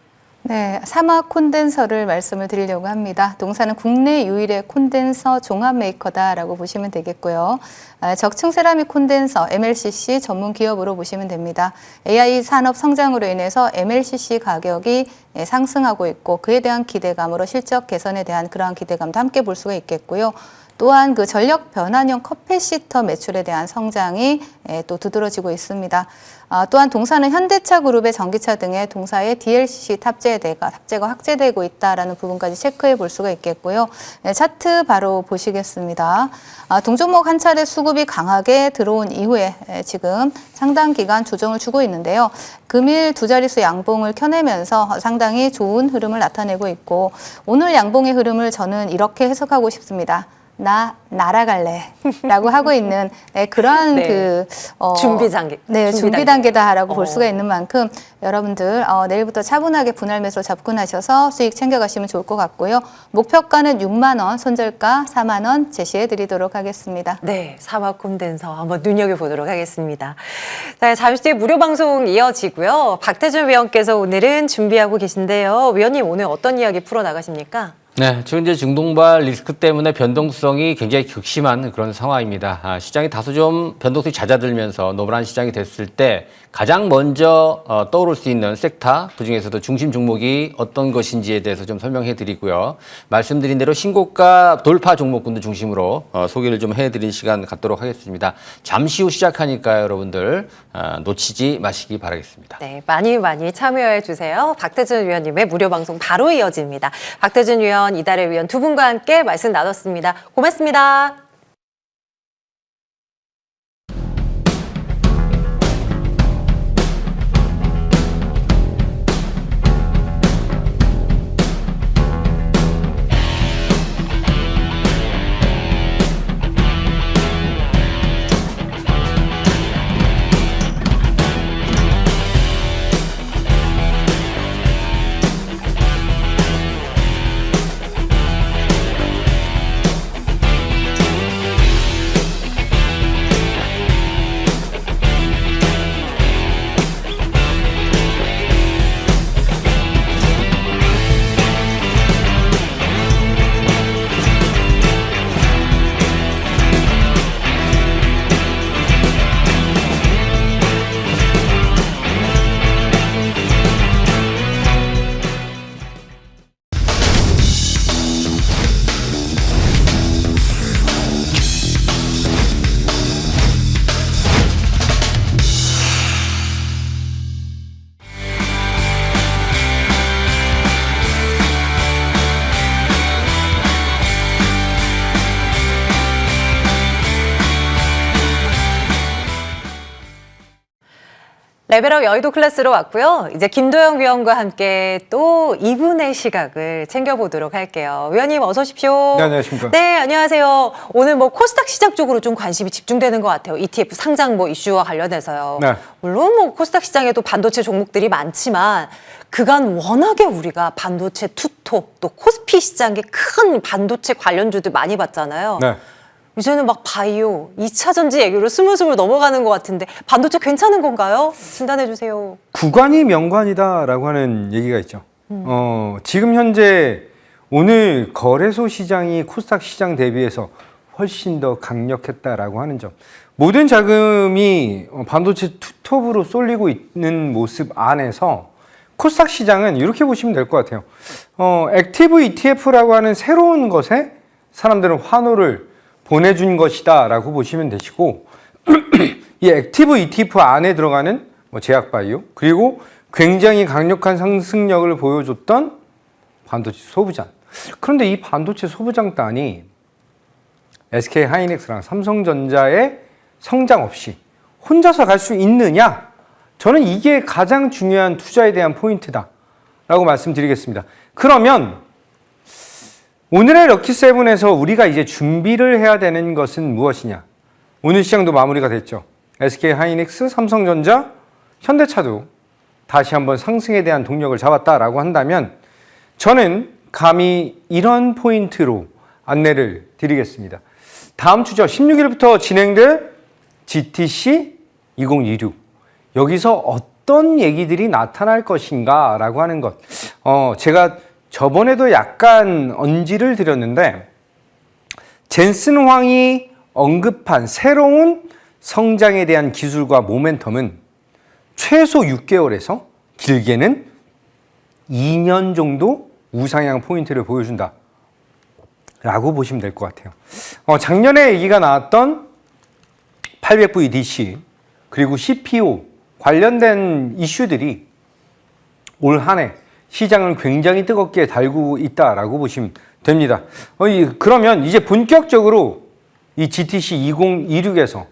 네, 사막 콘덴서를 말씀을 드리려고 합니다. 동사는 국내 유일의 콘덴서 종합 메이커다라고 보시면 되겠고요. 적층 세라믹 콘덴서 MLCC 전문 기업으로 보시면 됩니다. AI 산업 성장으로 인해서 MLCC 가격이 상승하고 있고 그에 대한 기대감으로 실적 개선에 대한 그러한 기대감도 함께 볼 수가 있겠고요. 또한 그 전력 변환형 커패시터 매출에 대한 성장이 또 두드러지고 있습니다. 또한 동사는 현대차 그룹의 전기차 등의 동사의 DLC 탑재가 확대되고 있다라는 부분까지 체크해 볼 수가 있겠고요. 차트 바로 보시겠습니다. 동종목 한 차례 수급이 강하게 들어온 이후에 지금 상당 기간 조정을 주고 있는데요. 금일 두 자릿수 양봉을 켜내면서 상당히 좋은 흐름을 나타내고 있고 오늘 양봉의 흐름을 저는 이렇게 해석하고 싶습니다. 나 날아갈래 라고 하고 있는 그러한 네. 준비 단계. 네, 준비 단계다라고 볼 수가 있는 만큼 여러분들 내일부터 차분하게 분할 매수로 접근하셔서 수익 챙겨가시면 좋을 것 같고요. 목표가는 6만 원, 손절가 4만 원 제시해 드리도록 하겠습니다. 네, 사막 콘덴서 한번 눈여겨보도록 하겠습니다. 자, 잠시 뒤에 무료 방송 이어지고요. 박태준 위원께서 오늘은 준비하고 계신데요. 위원님 오늘 어떤 이야기 풀어나가십니까? 네, 지금 이제 중동발 리스크 때문에 변동성이 굉장히 극심한 그런 상황입니다. 시장이 다소 좀 변동성이 잦아들면서 노멀한 시장이 됐을 때 가장 먼저 떠오를 수 있는 섹터, 그중에서도 중심 종목이 어떤 것인지에 대해서 좀 설명해 드리고요. 말씀드린 대로 신고가 돌파 종목군들 중심으로 소개를 좀 해드린 시간 갖도록 하겠습니다. 잠시 후 시작하니까 여러분들 놓치지 마시기 바라겠습니다. 네, 많이 참여해 주세요. 박태준 위원님의 무료 방송 바로 이어집니다. 박태준 위원, 이달의 위원 두 분과 함께 말씀 나눴습니다. 고맙습니다. 레벨업 여의도 클래스로 왔고요. 이제 김도영 위원과 함께 또 이분의 시각을 챙겨보도록 할게요. 위원님 어서 오십시오. 네, 안녕하십니까. 네, 안녕하세요. 오늘 뭐 코스닥 시장 쪽으로 좀 관심이 집중되는 것 같아요. ETF 상장 뭐 이슈와 관련해서요. 네. 물론 뭐 코스닥 시장에도 반도체 종목들이 많지만 그간 워낙에 우리가 반도체 투톱 또 코스피 시장에 큰 반도체 관련주들 많이 봤잖아요. 네. 이제는 막 바이오, 2차 전지 얘기로 스물스물 넘어가는 것 같은데 반도체 괜찮은 건가요? 진단해 주세요. 구간이 명관이다라고 하는 얘기가 있죠. 지금 현재 오늘 거래소 시장이 코스닥 시장 대비해서 훨씬 더 강력했다라고 하는 점. 모든 자금이 반도체 투톱으로 쏠리고 있는 모습 안에서 코스닥 시장은 이렇게 보시면 될 것 같아요. 액티브 ETF라고 하는 새로운 것에 사람들은 환호를 보내준 것이다라고 보시면 되시고 이 액티브 ETF 안에 들어가는 제약바이오 그리고 굉장히 강력한 상승력을 보여줬던 반도체 소부장. 그런데 이 반도체 소부장단이 SK 하이닉스랑 삼성전자의 성장 없이 혼자서 갈 수 있느냐? 저는 이게 가장 중요한 투자에 대한 포인트다라고 말씀드리겠습니다. 그러면 오늘의 럭키세븐에서 우리가 이제 준비를 해야 되는 것은 무엇이냐? 오늘 시장도 마무리가 됐죠. SK 하이닉스, 삼성전자, 현대차도 다시 한번 상승에 대한 동력을 잡았다라고 한다면 저는 감히 이런 포인트로 안내를 드리겠습니다. 다음 주죠. 16일부터 진행될 GTC 2026. 여기서 어떤 얘기들이 나타날 것인가 라고 하는 것. 제가 저번에도 약간 언지를 드렸는데 젠슨 황이 언급한 새로운 성장에 대한 기술과 모멘텀은 최소 6개월에서 길게는 2년 정도 우상향 포인트를 보여준다 라고 보시면 될 것 같아요. 작년에 얘기가 나왔던 800V 그리고 CPO 관련된 이슈들이 올 한 해 시장을 굉장히 뜨겁게 달구고 있다라고 보시면 됩니다. 그러면 이제 본격적으로 이 GTC 2026에서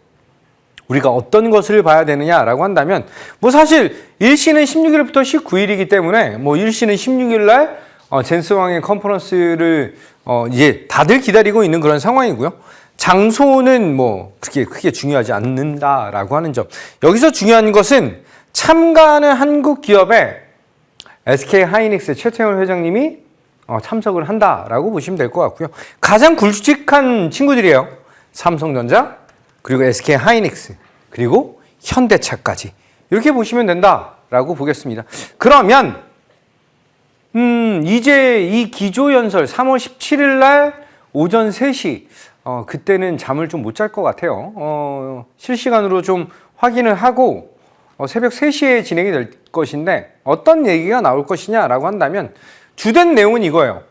우리가 어떤 것을 봐야 되느냐라고 한다면 사실 일시는 16일부터 19일이기 때문에 일시는 16일 날 젠스왕의 컨퍼런스를 이제 다들 기다리고 있는 그런 상황이고요. 장소는 그렇게 크게 중요하지 않는다라고 하는 점. 여기서 중요한 것은 참가하는 한국 기업에 SK 하이닉스 최태원 회장님이 참석을 한다라고 보시면 될 것 같고요. 가장 굵직한 친구들이에요. 삼성전자, 그리고 SK 하이닉스, 그리고 현대차까지. 이렇게 보시면 된다라고 보겠습니다. 그러면 이제 이 기조연설 3월 17일 날 오전 3시 그때는 잠을 좀 못 잘 것 같아요. 실시간으로 좀 확인을 하고 새벽 3시에 진행이 될 것인데 어떤 얘기가 나올 것이냐라고 한다면 주된 내용은 이거예요.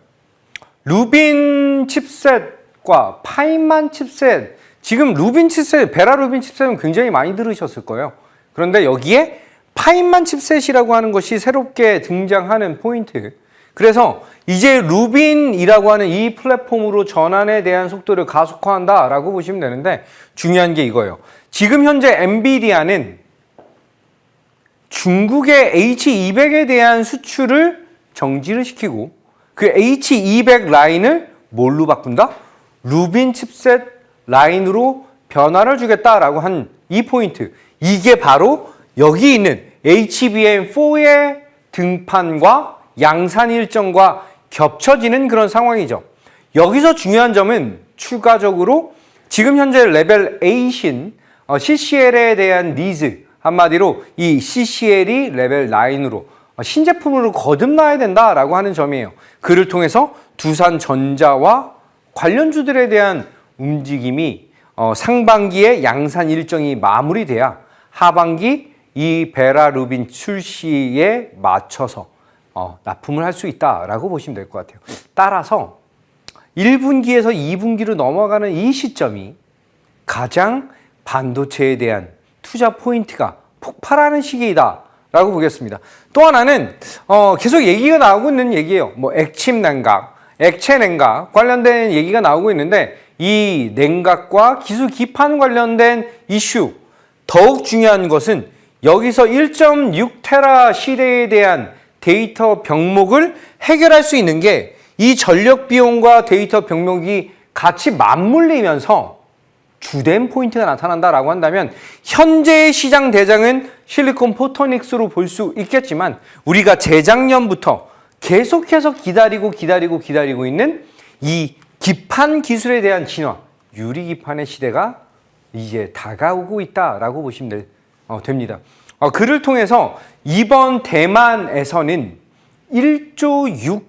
루빈 칩셋과 파인만 칩셋, 지금 루빈 칩셋, 베라 루빈 칩셋은 굉장히 많이 들으셨을 거예요. 그런데 여기에 파인만 칩셋이라고 하는 것이 새롭게 등장하는 포인트. 그래서 이제 루빈이라고 하는 이 플랫폼으로 전환에 대한 속도를 가속화한다라고 보시면 되는데 중요한 게 이거예요. 지금 현재 엔비디아는 중국의 H200에 대한 수출을 정지를 시키고 그 H200 라인을 뭘로 바꾼다? 루빈 칩셋 라인으로 변화를 주겠다라고 한 이 포인트. 이게 바로 여기 있는 HBM4의 등판과 양산 일정과 겹쳐지는 그런 상황이죠. 여기서 중요한 점은 추가적으로 지금 현재 레벨 8인 CCL에 대한 니즈, 한마디로 이 CCL이 레벨 9으로 신제품으로 거듭나야 된다라고 하는 점이에요. 그를 통해서 두산전자와 관련주들에 대한 움직임이 상반기에 양산 일정이 마무리돼야 하반기 이 베라 루빈 출시에 맞춰서 납품을 할 수 있다라고 보시면 될 것 같아요. 따라서 1분기에서 2분기로 넘어가는 이 시점이 가장 반도체에 대한 투자 포인트가 폭발하는 시기이다라고 보겠습니다. 또 하나는 계속 얘기가 나오고 있는 얘기예요. 액침 냉각, 액체 냉각 관련된 얘기가 나오고 있는데 이 냉각과 기술 기판 관련된 이슈, 더욱 중요한 것은 여기서 1.6테라 시대에 대한 데이터 병목을 해결할 수 있는 게 이 전력 비용과 데이터 병목이 같이 맞물리면서 주된 포인트가 나타난다라고 한다면 현재의 시장 대장은 실리콘 포토닉스로 볼 수 있겠지만 우리가 재작년부터 계속해서 기다리고 있는 이 기판 기술에 대한 진화, 유리기판의 시대가 이제 다가오고 있다라고 보시면 됩니다. 그를 통해서 이번 대만에서는 1조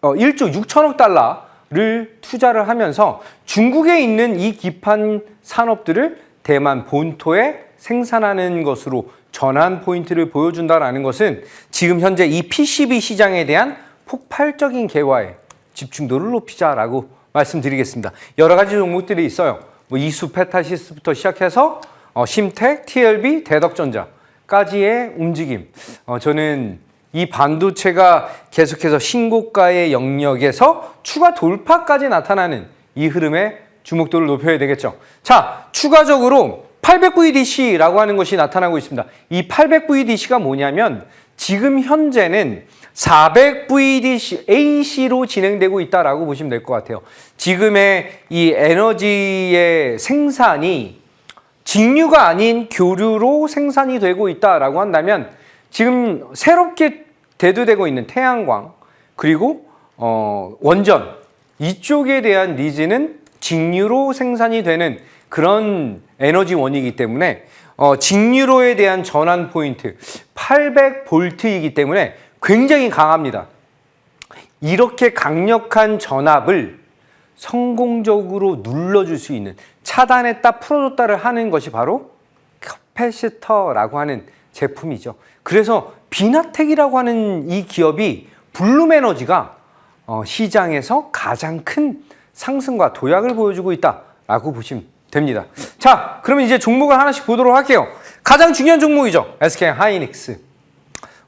6천억 달러를 투자를 하면서 중국에 있는 이 기판 산업들을 대만 본토에 생산하는 것으로 전환 포인트를 보여준다라는 것은 지금 현재 이 PCB 시장에 대한 폭발적인 개화에 집중도를 높이자라고 말씀드리겠습니다. 여러 가지 종목들이 있어요. 뭐 이수 페타시스부터 시작해서 심텍, TLB, 대덕전자까지의 움직임. 저는 이 반도체가 계속해서 신고가의 영역에서 추가 돌파까지 나타나는 이 흐름에 주목도를 높여야 되겠죠. 자, 추가적으로 800VDC라고 하는 것이 나타나고 있습니다. 이 800VDC가 뭐냐면 지금 현재는 400VDC AC로 진행되고 있다라고 보시면 될 것 같아요. 지금의 이 에너지의 생산이 직류가 아닌 교류로 생산이 되고 있다라고 한다면 지금 새롭게 대두되고 있는 태양광 그리고 원전 이쪽에 대한 니즈는 직류로 생산이 되는 그런 에너지원이기 때문에 직류로에 대한 전환 포인트 800V이기 때문에 굉장히 강합니다. 이렇게 강력한 전압을 성공적으로 눌러줄 수 있는 차단했다 풀어줬다를 하는 것이 바로 캐패시터라고 하는 제품이죠. 그래서 비나텍이라고 하는 이 기업이 블룸에너지가 시장에서 가장 큰 상승과 도약을 보여주고 있다라고 보시면 됩니다. 자, 그러면 이제 종목을 하나씩 보도록 할게요. 가장 중요한 종목이죠. SK하이닉스.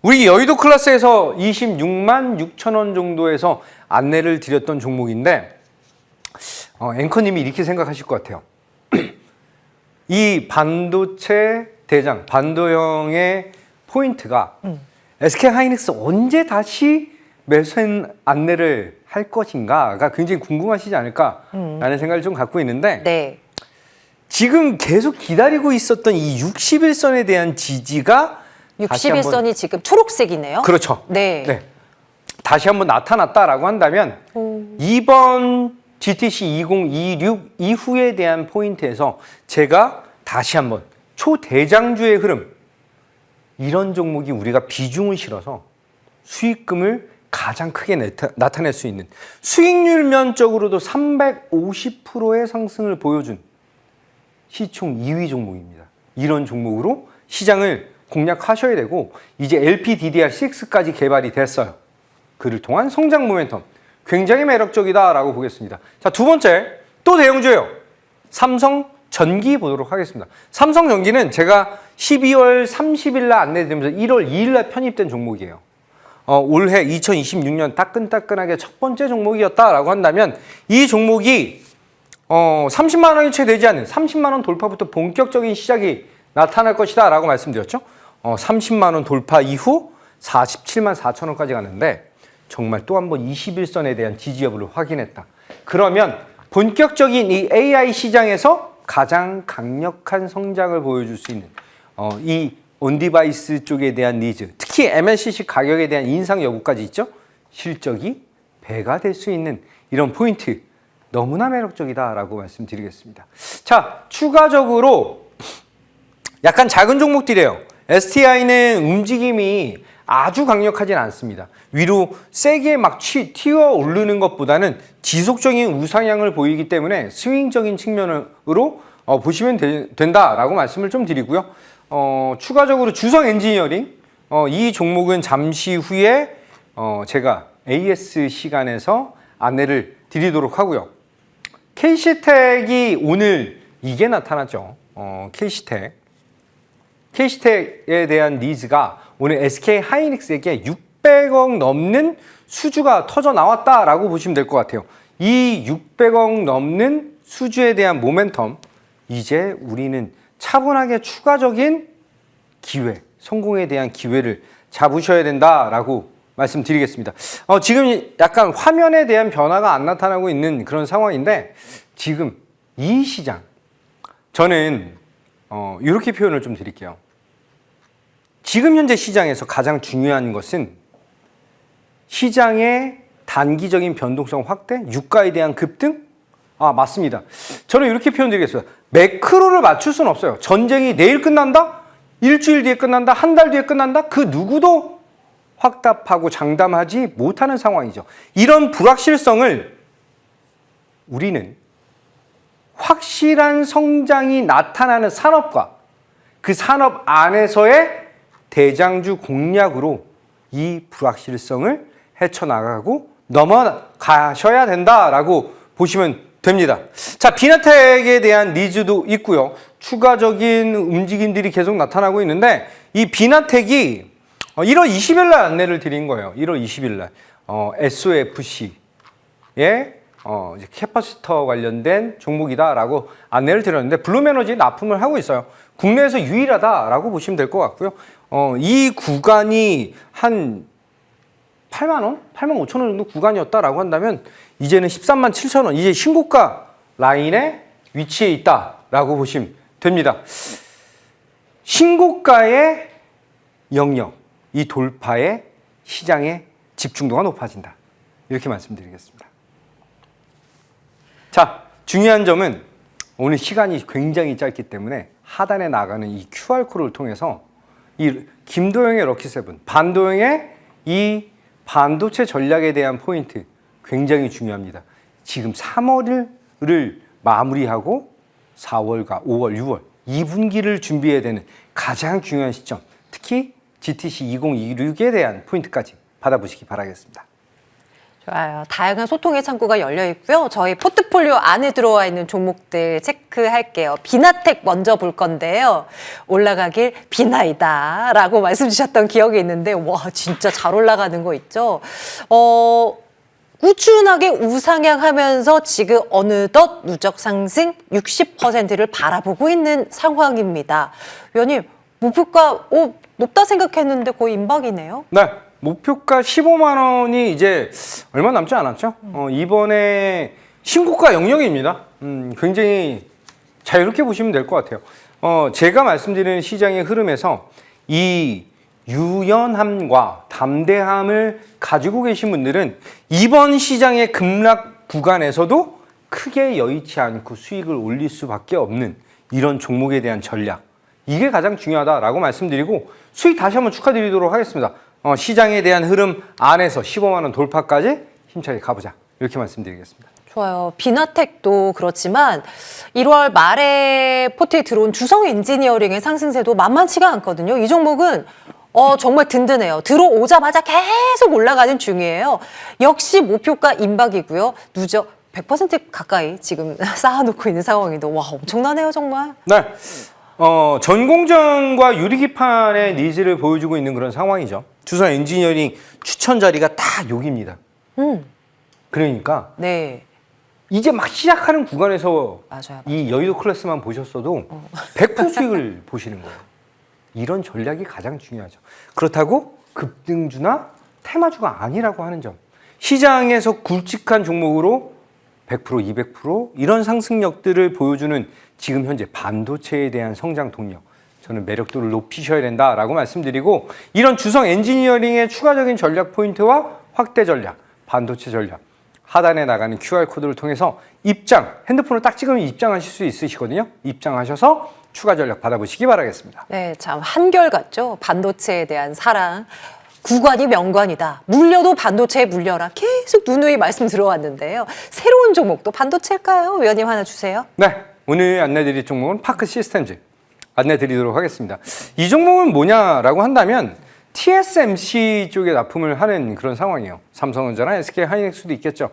우리 여의도 클래스에서 26만 6천 원 정도에서 안내를 드렸던 종목인데 앵커님이 이렇게 생각하실 것 같아요. 이 반도체 대장, 반도형의 포인트가 SK하이닉스 언제 다시 매수한 안내를 할 것인가가 굉장히 궁금하시지 않을까라는 생각을 좀 갖고 있는데 네. 지금 계속 기다리고 있었던 이 61선에 대한 지지가 61선이 지금 초록색이네요. 그렇죠. 네. 네. 다시 한번 나타났다라고 한다면 이번 GTC 2026 이후에 대한 포인트에서 제가 다시 한번 초대장주의 흐름 이런 종목이 우리가 비중을 실어서 수익금을 가장 크게 나타낼 수 있는 수익률 면적으로도 350%의 상승을 보여준 시총 2위 종목입니다. 이런 종목으로 시장을 공략하셔야 되고 이제 LPDDR6까지 개발이 됐어요. 그를 통한 성장 모멘텀 굉장히 매력적이다라고 보겠습니다. 자, 두 번째 또 대형주예요. 삼성전기 보도록 하겠습니다. 삼성전기는 제가 12월 30일 날 안내드리면서 1월 2일 날 편입된 종목이에요. 올해 2026년 따끈따끈하게 첫 번째 종목이었다라고 한다면 이 종목이 30만 원이 채 되지 않는 30만 원 돌파부터 본격적인 시작이 나타날 것이다 라고 말씀드렸죠. 30만 원 돌파 이후 47만 4천 원까지 가는데 정말 또 한 번 21선에 대한 지지 여부를 확인했다. 그러면 본격적인 이 AI 시장에서 가장 강력한 성장을 보여줄 수 있는 이 온디바이스 쪽에 대한 니즈, 특히 MLCC 가격에 대한 인상 여부까지 있죠. 실적이 배가 될 수 있는 이런 포인트 너무나 매력적이다라고 말씀드리겠습니다. 자, 추가적으로 약간 작은 종목들이에요. STI는 움직임이 아주 강력하진 않습니다. 위로 세게 막 튀어 오르는 것보다는 지속적인 우상향을 보이기 때문에 스윙적인 측면으로 보시면 된다라고 말씀을 좀 드리고요. 추가적으로 주성 엔지니어링 이 종목은 잠시 후에 제가 AS 시간에서 안내를 드리도록 하고요. KC텍이 오늘 이게 나타났죠. KC텍에 대한 니즈가 오늘 SK하이닉스에게 600억 넘는 수주가 터져 나왔다라고 보시면 될 것 같아요. 이 600억 넘는 수주에 대한 모멘텀 이제 우리는 차분하게 추가적인 기회, 성공에 대한 기회를 잡으셔야 된다라고 말씀드리겠습니다. 지금 약간 화면에 대한 변화가 안 나타나고 있는 그런 상황인데 지금 이 시장 저는 이렇게 표현을 좀 드릴게요. 지금 현재 시장에서 가장 중요한 것은 시장의 단기적인 변동성 확대, 유가에 대한 급등, 맞습니다. 저는 이렇게 표현드리겠습니다. 매크로를 맞출 수는 없어요. 전쟁이 내일 끝난다? 일주일 뒤에 끝난다? 한 달 뒤에 끝난다? 그 누구도 확답하고 장담하지 못하는 상황이죠. 이런 불확실성을 우리는 확실한 성장이 나타나는 산업과 그 산업 안에서의 대장주 공략으로 이 불확실성을 헤쳐나가고 넘어가셔야 된다라고 보시면 됩니다. 자, 비나텍에 대한 니즈도 있고요. 추가적인 움직임들이 계속 나타나고 있는데 이 비나텍이 1월 20일 날 안내를 드린 거예요. 1월 20일 날 SOFC의 이제 캐파시터 관련된 종목이다라고 안내를 드렸는데 블룸에너지 납품을 하고 있어요. 국내에서 유일하다라고 보시면 될 것 같고요. 이 구간이 한 8만 원? 8만 5천 원 정도 구간이었다라고 한다면 이제는 13만 7천 원, 이제 신고가 라인에 위치해 있다라고 보시면 됩니다. 신고가의 영역, 이 돌파에 시장의 집중도가 높아진다. 이렇게 말씀드리겠습니다. 자, 중요한 점은 오늘 시간이 굉장히 짧기 때문에 하단에 나가는 이 QR코드를 통해서 이 김도영의 럭키세븐, 반도영의 이 반도체 전략에 대한 포인트 굉장히 중요합니다. 지금 3월을 마무리하고 4월과 5월, 6월 2분기를 준비해야 되는 가장 중요한 시점, 특히 GTC 2026에 대한 포인트까지 받아보시기 바라겠습니다. 좋아요. 다양한 소통의 창구가 열려 있고요. 저희 포트폴리오 안에 들어와 있는 종목들 체크할게요. 비나텍 먼저 볼 건데요. 올라가길 비나이다라고 말씀 주셨던 기억이 있는데 와 진짜 잘 올라가는 거 있죠. 꾸준하게 우상향하면서 지금 어느덧 누적 상승 60%를 바라보고 있는 상황입니다. 위원님 목표가 높다 생각했는데 거의 임박이네요. 네. 목표가 15만 원이 이제 얼마 남지 않았죠? 이번에 신고가 영역입니다. 굉장히 자유롭게 보시면 될 것 같아요. 제가 말씀드리는 시장의 흐름에서 이 유연함과 담대함을 가지고 계신 분들은 이번 시장의 급락 구간에서도 크게 여의치 않고 수익을 올릴 수밖에 없는 이런 종목에 대한 전략. 이게 가장 중요하다라고 말씀드리고 수익 다시 한번 축하드리도록 하겠습니다. 시장에 대한 흐름 안에서 15만 원 돌파까지 힘차게 가보자. 이렇게 말씀드리겠습니다. 좋아요. 비나텍도 그렇지만 1월 말에 포트에 들어온 주성 엔지니어링의 상승세도 만만치가 않거든요. 이 종목은 정말 든든해요. 들어오자마자 계속 올라가는 중이에요. 역시 목표가 임박이고요. 누적 100% 가까이 지금 쌓아놓고 있는 상황인데 와 엄청나네요 정말. 네. 전공정과 유리기판의 니즈를 보여주고 있는 그런 상황이죠. 주성 엔지니어링 추천 자리가 다 여기입니다. 그러니까 네. 이제 막 시작하는 구간에서 맞아요. 이 여의도 클래스만 보셨어도 100% 수익을 보시는 거예요. 이런 전략이 가장 중요하죠. 그렇다고 급등주나 테마주가 아니라고 하는 점. 시장에서 굵직한 종목으로 100%, 200% 이런 상승력들을 보여주는 지금 현재 반도체에 대한 성장 동력. 저는 매력도를 높이셔야 된다라고 말씀드리고 이런 주성 엔지니어링의 추가적인 전략 포인트와 확대 전략, 반도체 전략 하단에 나가는 QR코드를 통해서 입장, 핸드폰을 딱 찍으면 입장하실 수 있으시거든요. 입장하셔서 추가 전략 받아보시기 바라겠습니다. 네, 참 한결같죠. 반도체에 대한 사랑. 구관이 명관이다. 물려도 반도체에 물려라. 계속 누누이 말씀 들어왔는데요. 새로운 종목도 반도체일까요? 위원님 하나 주세요. 네, 오늘 안내드릴 종목은 파크 시스템즈 안내드리도록 하겠습니다. 이 종목은 뭐냐라고 한다면 TSMC 쪽에 납품을 하는 그런 상황이에요. 삼성전자나 SK 하이닉스도 있겠죠.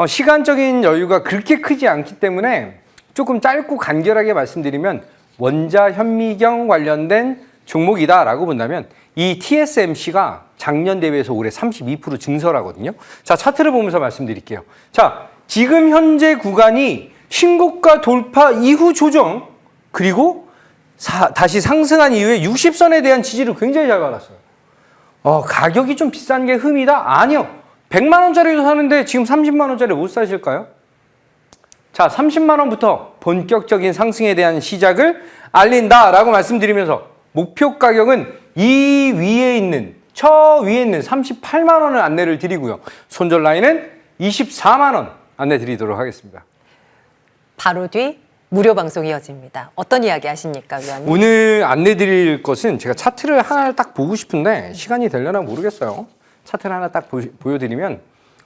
시간적인 여유가 그렇게 크지 않기 때문에 조금 짧고 간결하게 말씀드리면 원자 현미경 관련된 종목이다라고 본다면 이 TSMC가 작년 대비해서 올해 32% 증설하거든요. 자, 차트를 보면서 말씀드릴게요. 자, 지금 현재 구간이 신고가 돌파 이후 조정 그리고 다시 상승한 이후에 60선에 대한 지지를 굉장히 잘 받았어요. 가격이 좀 비싼 게 흠이다? 아니요. 100만 원짜리도 사는데 지금 30만 원짜리 못 사실까요? 자, 30만 원부터 본격적인 상승에 대한 시작을 알린다라고 말씀드리면서 목표 가격은 이 위에 있는 저 위에 있는 38만 원을 안내를 드리고요. 손절 라인은 24만 원 안내 드리도록 하겠습니다. 바로 뒤 무료 방송이 이어집니다. 어떤 이야기 하십니까, 위원님? 오늘 안내드릴 것은 제가 차트를 하나 딱 보고 싶은데 시간이 되려나 모르겠어요. 차트를 하나 딱 보여드리면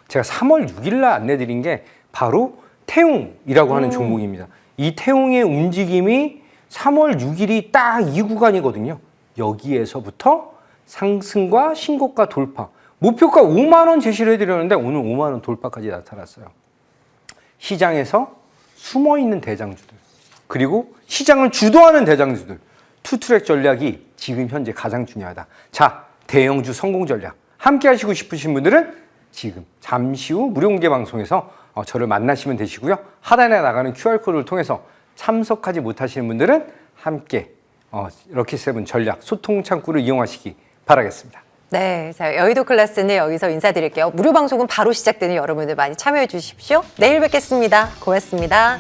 제가 3월 6일 날 안내드린 게 바로 태웅이라고 하는 종목입니다. 이 태웅의 움직임이 3월 6일이 딱 이 구간이거든요. 여기에서부터 상승과 신고가 돌파. 목표가 5만 원 제시를 해드렸는데 오늘 5만 원 돌파까지 나타났어요. 시장에서 숨어있는 대장주들 그리고 시장을 주도하는 대장주들 투트랙 전략이 지금 현재 가장 중요하다. 자, 대형주 성공 전략 함께 하시고 싶으신 분들은 지금 잠시 후 무료 공개 방송에서 저를 만나시면 되시고요. 하단에 나가는 QR코드를 통해서 참석하지 못하시는 분들은 함께 럭키세븐 전략 소통 창구를 이용하시기 바라겠습니다. 네, 자, 여의도 클래스는 여기서 인사드릴게요. 무료 방송은 바로 시작되는 여러분들 많이 참여해 주십시오. 내일 뵙겠습니다. 고맙습니다.